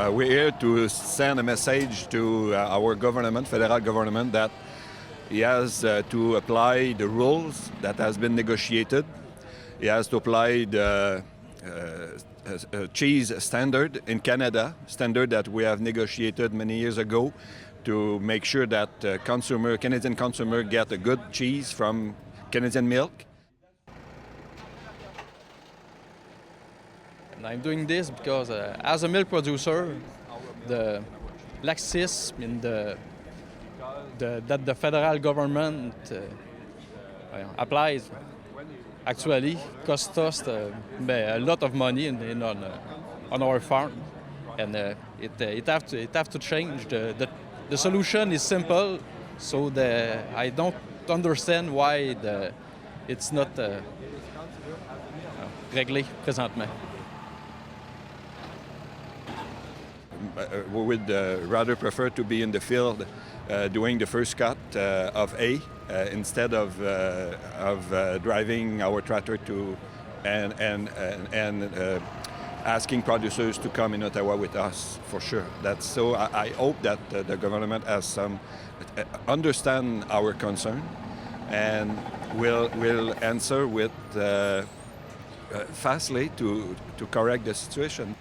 We're here to send a message to our government, federal government, that he has to apply the rules that has been negotiated. He has to apply the cheese standard in Canada, standard that we have negotiated many years ago, to make sure that Canadian consumer get a good cheese from Canadian milk. And I'm doing this because as a milk producer, the laxism that the federal government applies actually cost us a lot of money on our farm, and it have to change. The solution is simple, so I don't understand why it's not réglé présentement. We would rather prefer to be in the field doing the first cut of hay instead of driving our tractor and asking producers to come in Ottawa with us, for sure. So I hope that the government has some understand our concern and will answer with fastly to correct the situation.